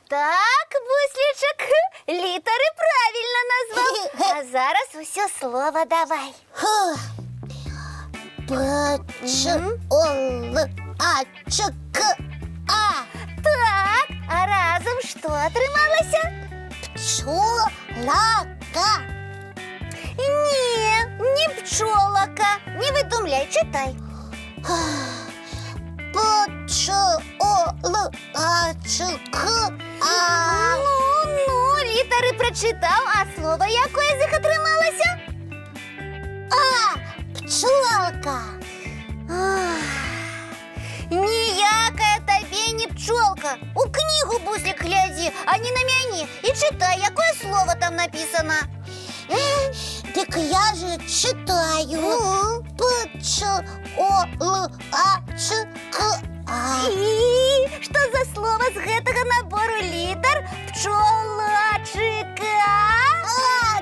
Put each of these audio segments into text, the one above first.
Так, Буслічок, літери правильно назвав. А зараз усе слово давай. Пчолка. Так, а разом що отрималося? Пчолка. Ні, не пчолока. Не видумляй, читай. Ну, літери прочитав, а слово яке язик отрималося? Пчелка. Ніяка тобі не пчолка. У книгу, Буслик, гляди, а не на мяне. І читай, яке слово там написано. Так я же читаю. І що за слово з гэтага набору літер? Пчолачика.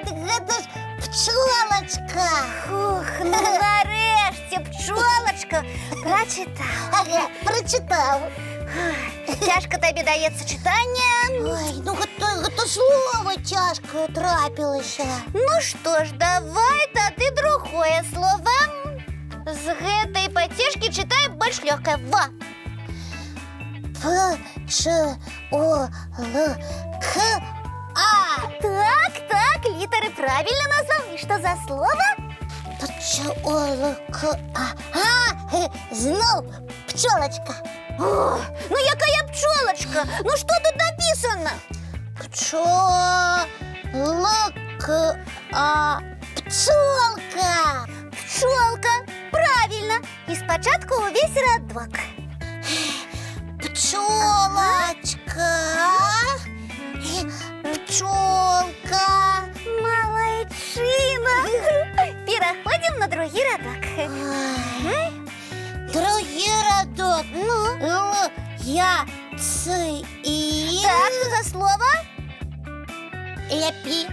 Так гэта ж пчолочка. Ух, ну нарешті пчолочка прочитав. Ага, прочитав. Тяжко тобі дається читання. Ой, ну гэта слово тяжкое трапілася. Ну что ж, давай тады другое слово. З гэтай потешки читаем больш легкое. Во! Так, литеры правильно назвал. И что за слово? Знов пчолочка. О, ну якая пчелочка? Ну что тут написано? Пчолка. Пчелка. Правильно. И спочатку увесь рядок. Пчолочка. Пчелка. Молодчина. Переходим на другий рядок. Другий рядок. Я и. Так, что за слово? Ляпи.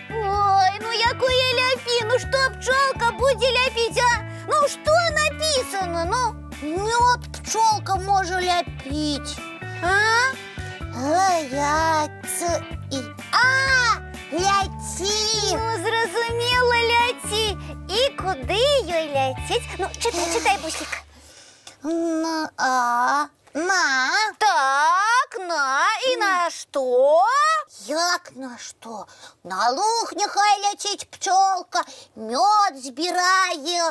Ой, ну якое ляпи? Ну что пчелка будет ляпить, а? Ну что написано, ну? Мед пчелка може ляпить. А? Ляти. Ну, зрозуміло, ляті. І куди їй лятіть? Ну, читай, Буслик. На. Так, на. І на що? Як на що? На луг нехай летить пчелка, мед збирає.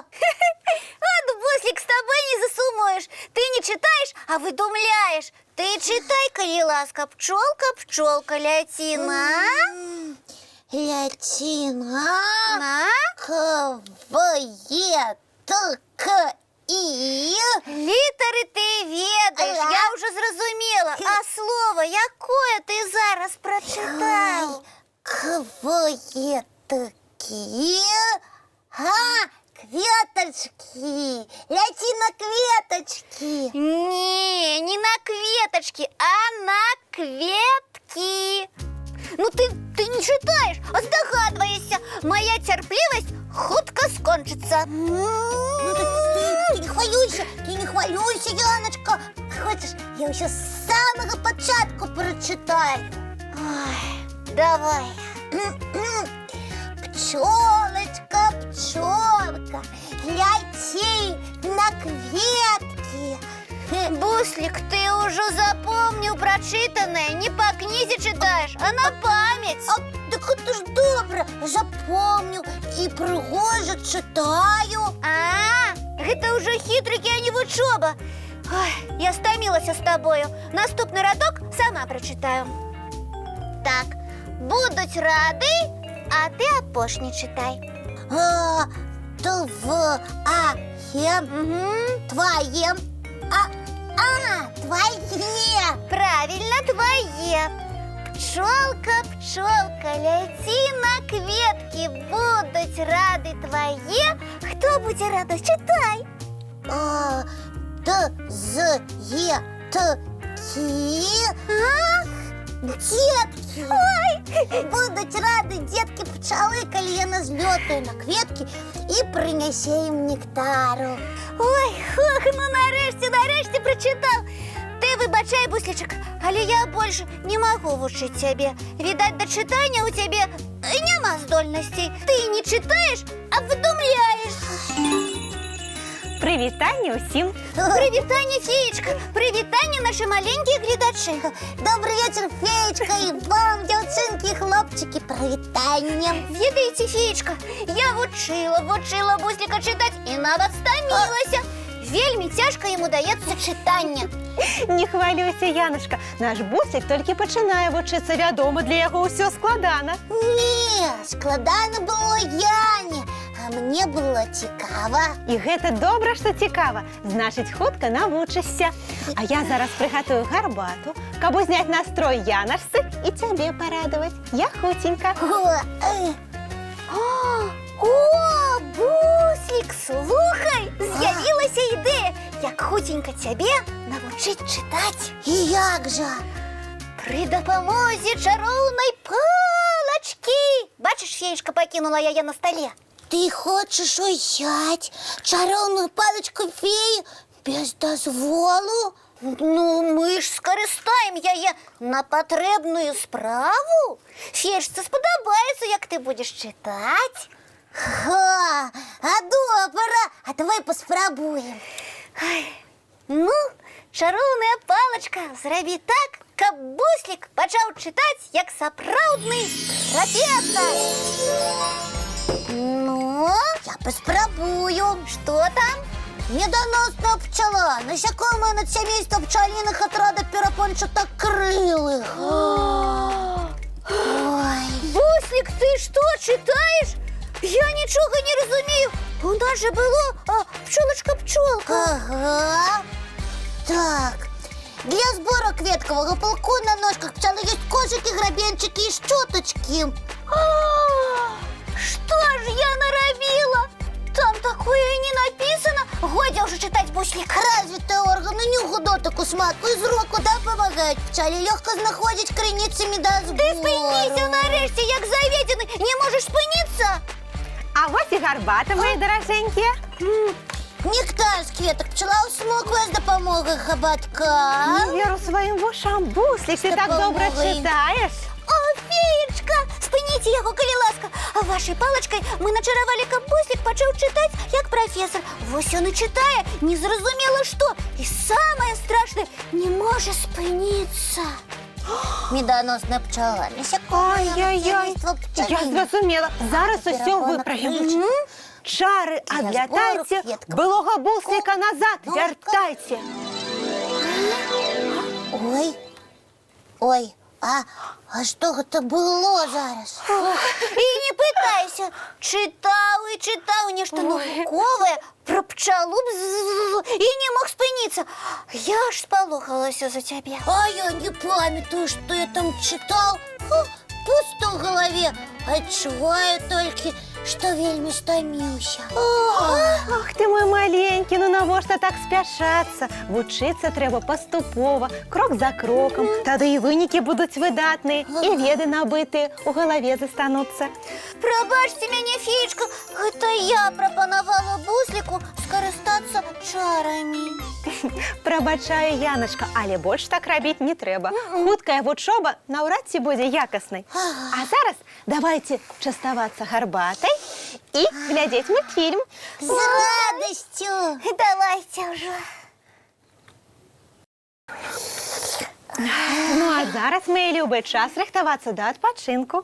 От, Буслик, з тобою не засумуєш. Ти не читаєш, а видумляєш. Ти читай, коли ласка, пчелка, ляtina. Ляtina. На. Квєтки. Літери ти ведаєш, Ага. я вже зрозуміла. А слово, яке ти зараз прочитав? Квєтки. Кветочки. Ляти на кветочки. Ні, не на кветочки, а на кветки. Ну ти не читаєш, а здогадуєшся. Моя терпливість хутко скончиться. Ну ты не хвилюйся, Яночка. Хочешь, я ще з самого початку прочитаю. Ой, давай. Пчелочка, ляти на кветки. Буслик, ты уже запомнил прочитанное. Не по книге читаешь, а на память. Так это ж добре, запомню і пригоже читаю. Это уже хитрики, а не учеба. Ой, я стомилась с тобою. Наступный рядок сама прочитаю. Так, будуть ради, а ти опошні читай. Твоє. Твоє. Твоє. Правильно, твоє. Пчелка, ляти на кветки, будуть ради твоє. Хто буде радий? Читай. Детки. Будуть раді детки пчели, коли я назльотаю на кветки і принесе їм нектару. Ой, ну нарешті прочитав. Ти вибачай, Буслічак, але я більше не можу вчити тебе. Видать, до читання у тебе нема здольностей. Ти не читаєш, а видумляєш. Привітання усім! Привітання, Феєчка! Привітання, наші маленькі глядачі! Добрий вечір, Феєчка, і вам, дівчинки і хлопчики, привітання. Видите, Феєчка, я вчила Бусліка читати і навіть стомилася. Вельми тяжко йому дається читання. Не хвилюйся, Яночка. Наш Буслик тільки починає вчитися, відомо, для його все складано. Ні, складано було Яні, а мені було цікаво. І це добре, що цікаво. Значить, хутко навчишся. А я зараз приготую гарбату, аби зняти настрой Яночці і тебе порадувати. Я хутенька. О, Буслік, слухай, з'явилася ідея, як хутенько тебе навчити читати. І як же? При допомозі чарівної палочки. Бачиш, Феєчка, покинула я на столі. Ти хочеш узяти чарівну паличку феї без дозволу? Ну, ми ж скористаємо її на потрібну справу. Феєчці сподобається, як ти будеш читати. Ха, а добре, а давай поспробуємо. Ну, чарівна паличка зроби так, щоб Буслік почав читати, як справжній професор. Ну, я поспробую. Що там? Недоносна пчела, насекомое над сімейство пчелиних отрада перепончатых крылых. Ой, Буслік, ти що, читаєш? Я нічого не розумію. У нас же було пчолочка-пчолка. ага. Так, для сбора кветкового пылку на ножках пчелы есть кошики, грабенчики и щеточки. Что ж я наробила? Там такое и не написано. Годі вже читати, Буслік. Развитые органы нюху, дотику, смаку и зроку да помогают пчеле легко знаходить криниці медозбору. Ти спинися нарешті, як заведений. Не можеш спинитися? А ось і гарбата, мої дорогенькі. Нектар з кветок пчела усмокла з допомогою хоботка. Не вірю своїм вушам. Буслик, ти так добре Допомогли. читаєш. О, Феєчка, спиніться його, коли ласка. А вашою паличкою ми начарували, щоб Буслік почав читати, як професор. Ось він і читає, не зрозуміло що. І саме страшне, не може спинитися. Медоносна пчела. Насекомое Ай-яй-яй. семейство Я пчелиных. зрозуміла. Зараз усе Перепонок виправимо. крыльев. Чари Для одлятайте, збору квітків. былого Буслика назад Ножка. вертайте. Ой, ой, а що це було зараз? І не питайся. Читав і читав нечто наукове про пчелу і не мог спинитися. Я ж сполохалася за тебе. А я не пам'ятаю, що я там читав. Пусто в голові. Відчуваю тільки, що вельми стомився. Ах ти мой маленький, ну навошта так спяшатися? Вчитися треба поступово, крок за кроком. Тоді і виніки будуть видатні, і веди набиті у голові застануться. Пробачте мене, Феєчка, це я пропонувала Бусліку скористатися чарами. Пробачаю, Яночка, але більше так робити не треба. Хутка учоба навряд чи буде якісною. А зараз давайте частуватися гарбатой і глядіти мультфільм. З радістю. Давайте вже. Ну а зараз, мої любі, час рихтуватися до відпочинку.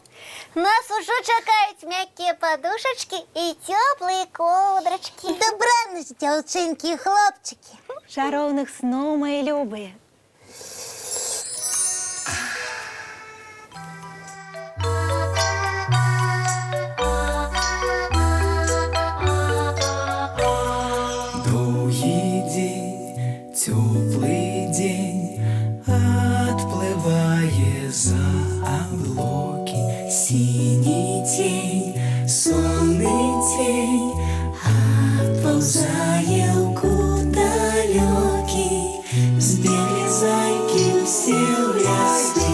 Нас уже чекають м'які подушечки і теплі ковдрочки. Добраніч, дівчинки і хлопчики. Шаровних снов, мої любі. Долгий день, теплый день, отплывая за облаки. Синий тень, сонный тень, отползая куда далекий. Сбегли зайки все в лесы,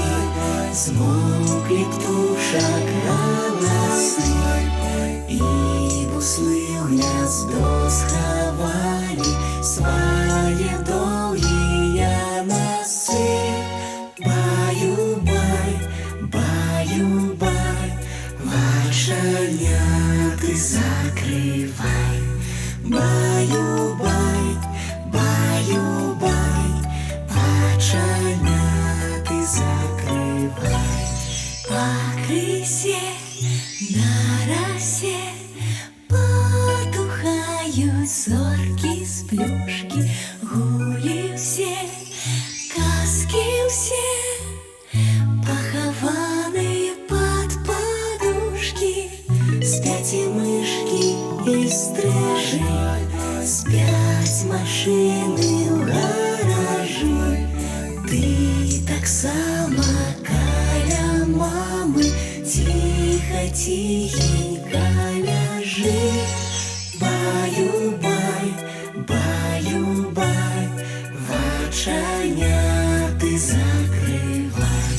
смолкли птушек голосы. И буслы в гнездо сховали свои долгие носы. зорки з плюшки, гулі все, казки все, похованные под подушки. Спят и мышки, и стрижи, спят машины в гаражі. Ты так само каля мамы, тихо, тихенько ляжи. Баю-бай, баю-бай, вачаняты закрывай.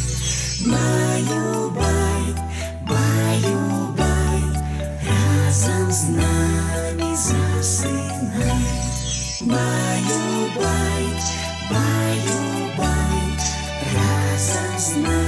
Баю-бай, баю-бай, разом с нами засынай. Баю-бай, баю-бай, разом с нами.